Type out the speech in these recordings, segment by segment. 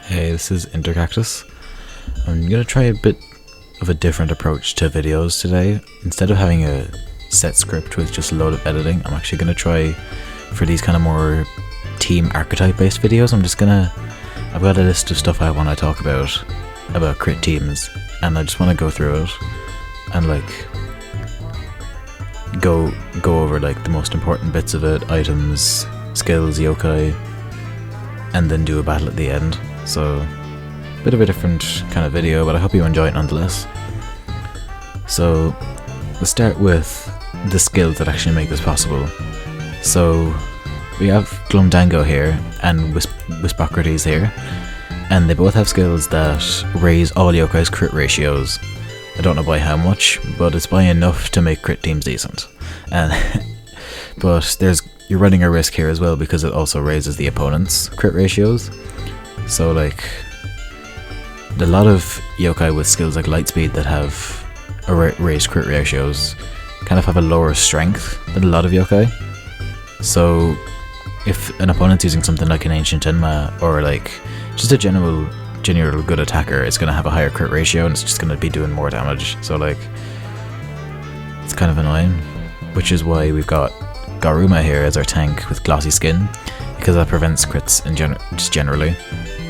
Hey, this is Intercactus. I'm gonna try a bit of a different approach to videos today. Instead of having a set script with just a load of editing, I'm actually gonna try for these kind of more team archetype based videos. I've got a list of stuff I want to talk about crit teams, and I just want to go through it and go over the most important bits of it, items, skills, yokai, and then do a battle at the end. So, a bit of a different kind of video, but I hope you enjoy it nonetheless. So, let's start with the skills that actually make this possible. So, we have Glumdango here and Wispocrates here, and they both have skills that raise all yokai's crit ratios. I don't know by how much, but it's by enough to make crit teams decent. But you're running a risk here as well because it also raises the opponent's crit ratios. So a lot of yokai with skills like Lightspeed that have raised crit ratios kind of have a lower strength than a lot of yokai. So if an opponent's using something like an Ancient Enma or just a general good attacker, it's going to have a higher crit ratio and it's just going to be doing more damage. So it's kind of annoying, which is why we've got Garuma here as our tank with glossy skin, because that prevents crits just generally.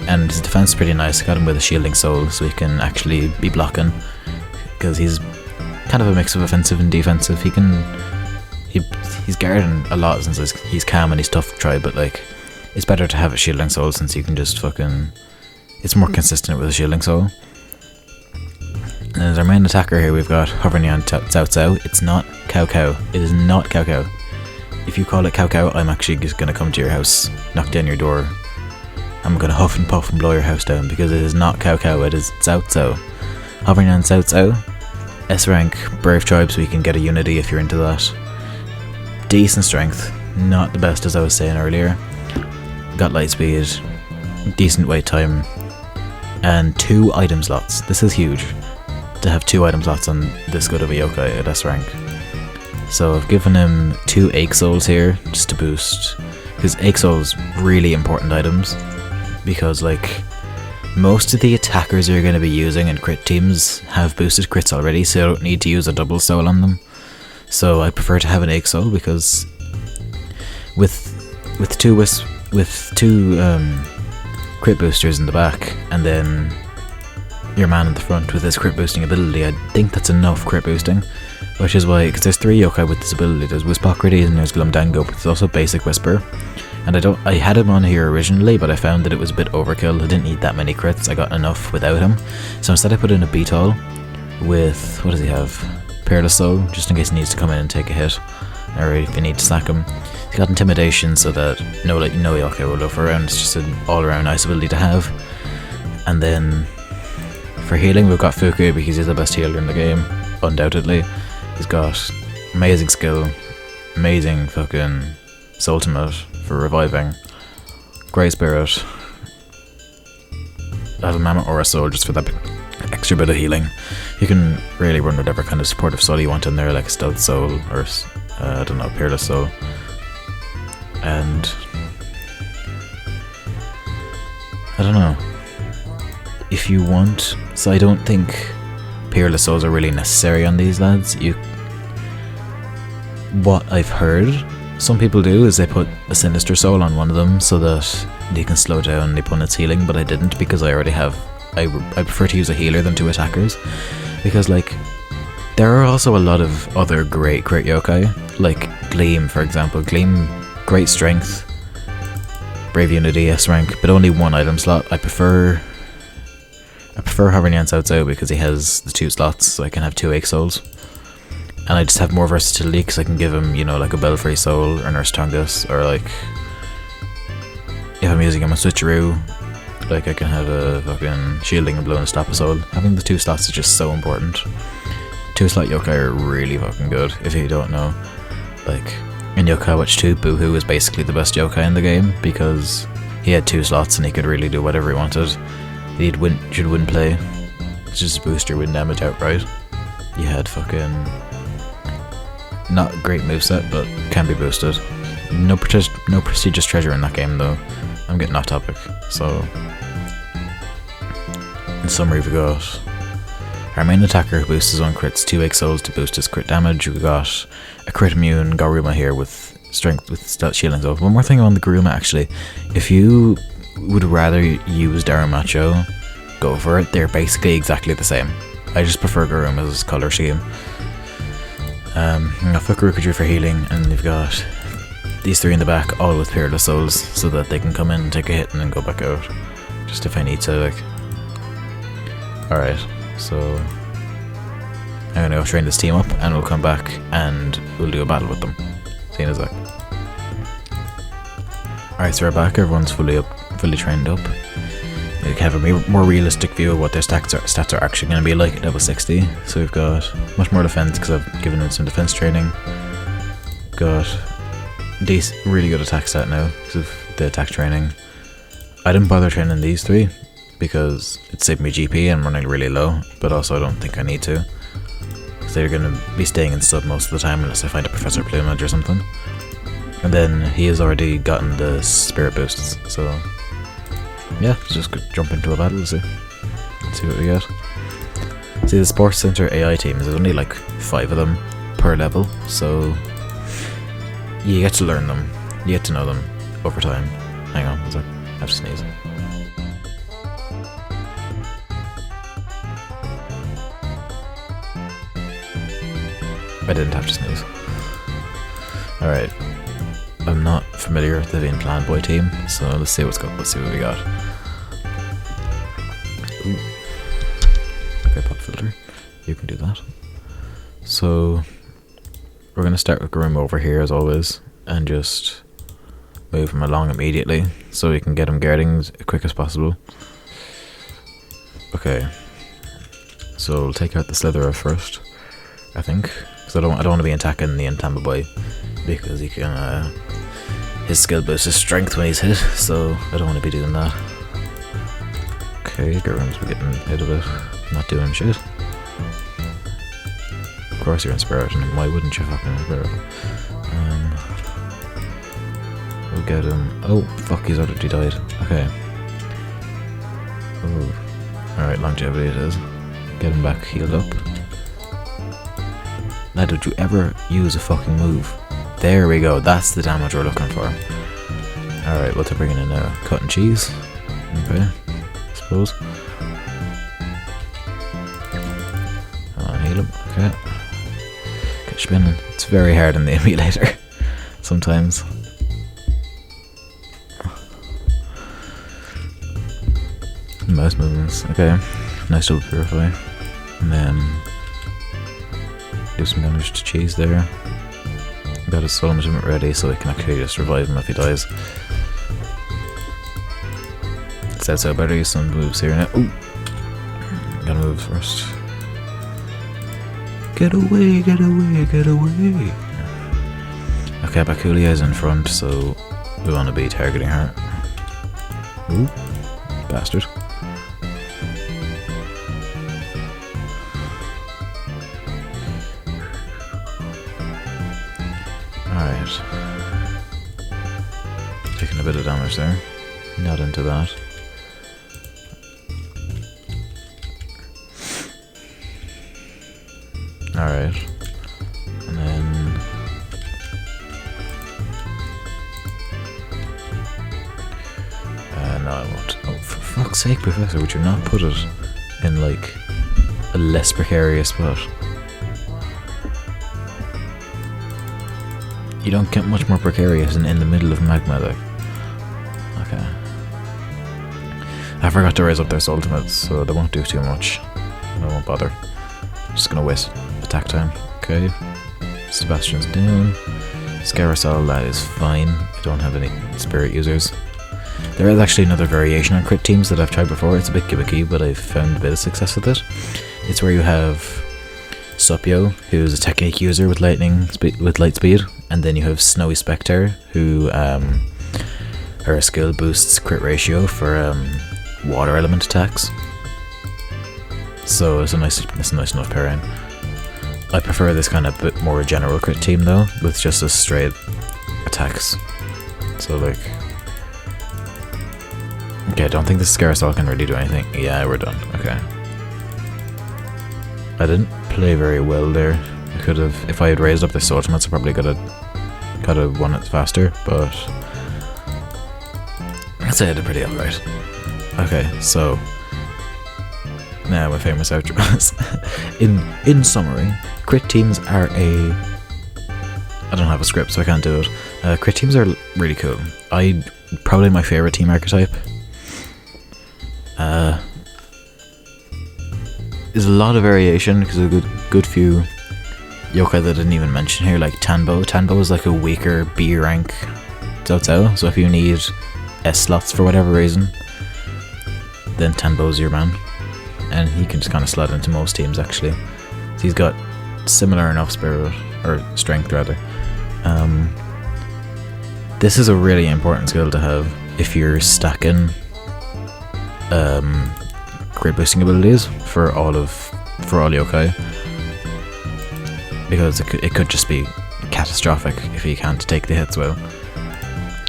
And his defense is pretty nice. I got him with a shielding soul so he can actually be blocking, because he's kind of a mix of offensive and defensive. He's guarding a lot since he's calm and he's tough to try, but it's better to have a shielding soul since you can just it's more consistent with a shielding soul. And as our main attacker here, we've got Hovernyan Cao Cao. It's not Cao Cao. It is not Cao Cao. If you call it Cao Cao, I'm actually just going to come to your house, knock down your door. I'm going to huff and puff and blow your house down, because it is not Cao Cao, it is Cao Cao. Hovernyan Cao Cao. S rank, Brave Tribe, so you can get a unity if you're into that. Decent strength, not the best as I was saying earlier. Got light speed, decent wait time, and 2 item slots. This is huge, to have 2 item slots on this good of a yokai at S rank. So I've given him 2 Ache Souls here, just to boost, because Ache Souls really important items, because most of the attackers you're going to be using in crit teams have boosted crits already, so you don't need to use a double soul on them. So I prefer to have an Ache Soul, because with two crit boosters in the back and then your man in the front with his crit boosting ability, I think that's enough crit boosting. Which is why, because there's 3 yokai with this ability. There's Wispocrates and there's Glumdango, but there's also Basic Whisper. And I had him on here originally, but I found that it was a bit overkill. I didn't need that many crits. I got enough without him. So instead I put in a Beetle with, what does he have? Peerless Soul, just in case he needs to come in and take a hit, or if you need to sack him. He's got Intimidation, so that no yokai will loaf around. It's just an all-around nice ability to have. And then for healing, we've got Fuku, because he's the best healer in the game, undoubtedly. He's got amazing skill, amazing fucking Soultimate for reviving, Grey Spirit. I have a Mammoth Aura Soul just for that extra bit of healing. You can really run whatever kind of supportive soul you want in there, like Stealth Soul or I don't know, Peerless Soul. And I don't know if you want. So I don't think Peerless Souls are really necessary on these lads. What I've heard some people do is they put a Sinister Soul on one of them so that they can slow down the opponent's healing, but I didn't, because I already have. I prefer to use a healer than 2 attackers, because there are also a lot of other great crit yokai, like Gleam for example. Gleam, great strength, Brave Unity, S rank, but only 1 item slot. I prefer Hovernyan Cao Cao because he has the 2 slots, so I can have 2 Ache Souls. And I just have more versatility because I can give him, a Belfry Soul or Nurse Tongus, or if I'm using him on Switcheroo, I can have a fucking Shielding and Blowing a Slap of Soul. Having the 2 slots is just so important. 2 slot yokai are really fucking good, if you don't know. In Yokai Watch 2, Boohoo is basically the best yokai in the game, because he had 2 slots and he could really do whatever he wanted. Should win play. Just boost your win damage outright. You had fucking not a great moveset, but can be boosted. No prestigious treasure in that game though. I'm getting off topic. So in summary, we got our main attacker who boosts his own crits, 2 Wake Souls to boost his crit damage. We got a crit immune Garuma here with strength with stealth shielding. So one more thing on the Garuma actually, if you would rather use Daramacho, go for it. They're basically exactly the same. I just prefer Garuma's colour scheme. I've got Fukurukuju for healing, and you've got these 3 in the back, all with Peerless Souls, so that they can come in, take a hit, and then go back out. Just if I need to, like. Alright, so I'm gonna go train this team up, and we'll come back and we'll do a battle with them. See you in a sec. Alright, so we're back, everyone's fully trained up. We can have a more realistic view of what their stats are actually going to be like at level 60. So we've got much more defense because I've given them some defense training. Got really good attack stat now because of the attack training. I didn't bother training these 3 because it saved me GP and I'm running really low, but also I don't think I need to because they're going to be staying in sub most of the time unless I find a Professor Plumage or something. And then he has already gotten the spirit boosts, so yeah, let's just jump into a battle and see what we get. See, the Sports Center AI teams, there's only like 5 of them per level, so you get to learn them, you get to know them over time. Hang on, I have to sneeze. I didn't have to sneeze. Alright. I'm not familiar with the Vane Plan Boy team, so let's see what we got. Ooh. Okay, pop filter. You can do that. So we're gonna start with Garuma over here as always, and just move him along immediately so we can get him guarding as quick as possible. Okay. So we'll take out the Slitherer first, I think, because I don't want to be attacking the Entamba Boy because he can. His skill boosts his strength when he's hit, so I don't want to be doing that. Okay, Garuma's getting hit a bit, not doing shit. Of course you're Inspiration, why wouldn't you fucking Inspiration? We'll get him. Oh, fuck, he's already died. Okay. Oh. Alright, longevity it is. Get him back healed up. Now, did you ever use a fucking move? There we go, that's the damage we're looking for. Alright, what's it bringing in now? Cut and cheese? Okay, I suppose. Heal him, okay. Get spinning. It's very hard in the emulator, sometimes. Mouse movements, okay. Nice double purify. And then do some damage to cheese there. Got his soul movement ready so we can actually just revive him if he dies. Said so, better use some moves here now. Ooh! Gotta move first. Get away, get away, get away! Okay, Bakulia is in front, so we want to be targeting her. Ooh, bastard. Alright. Taking a bit of damage there. Not into that. Alright. And then no, I won't. Oh, for fuck's sake, Professor, would you not put it in like a less precarious spot? You don't get much more precarious in the middle of magma, like. Okay. I forgot to raise up their ultimates, so they won't do too much. I won't bother. Just gonna waste attack time. Okay. Sebastian's down. Scarasol, that is fine. I don't have any spirit users. There is actually another variation on crit teams that I've tried before. It's a bit gimmicky, but I've found a bit of success with it. It's where you have Supio, who's a technique user with light speed, and then you have Snowy Spectre, who her skill boosts crit ratio for water element attacks. So it's a nice enough pairing. I prefer this kind of bit more general crit team though, with just a straight attacks. So like, Okay, I don't think the Scarsol can really do anything. Yeah, we're done. Okay. I didn't play very well there. I could have, if I had raised up the ultimates, I probably could have won it faster, but I'd say I did pretty alright. Okay, so now my famous outros. In summary, crit teams are I don't have a script, so I can't do it. Crit teams are really cool. Probably my favorite team archetype. There's a lot of variation because there's a good few yokai that I didn't even mention here, like Tanbo. Tanbo is like a weaker B rank Cao Cao, so if you need S slots for whatever reason, then Tanbo's your man. And he can just kind of slot into most teams actually. So he's got similar enough spirit, or strength rather. This is a really important skill to have if you're stacking crit boosting abilities for all yokai, because it could just be catastrophic if you can't take the hits well.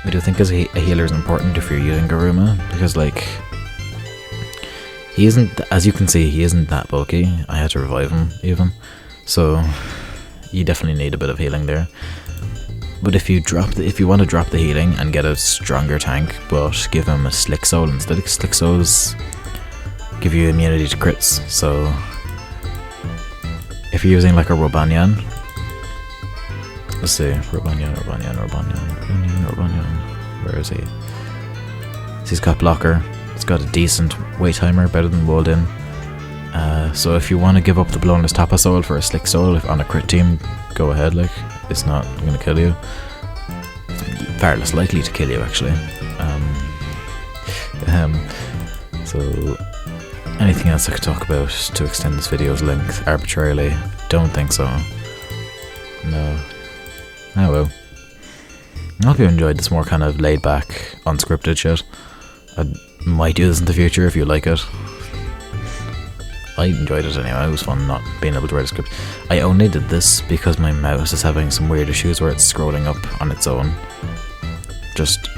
I do think as a healer is important if you're using Garuma, because like he isn't, as you can see, he isn't that bulky. I had to revive him even, so you definitely need a bit of healing there. But if you want to drop the healing and get a stronger tank, but give him a Slick Soul instead, of Slick Souls give you immunity to crits. So if you're using like a Robanyan, let's see, Robanyan, where is he? So he's got blocker. It's got a decent wait timer, better than Woldin. So if you want to give up the Blownless Tapa Soul for a Slick Soul on a crit team, go ahead. Like, it's not going to kill you. It's far less likely to kill you actually. So anything else I could talk about to extend this video's length arbitrarily? Don't think so. No. Oh well. I hope you enjoyed this more kind of laid back, unscripted shit. I might do this in the future if you like it. I enjoyed it anyway. It was fun not being able to write a script. I only did this because my mouse is having some weird issues where it's scrolling up on its own, just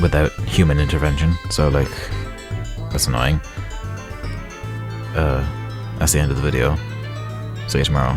without human intervention. So like, that's annoying. That's the end of the video. See you tomorrow.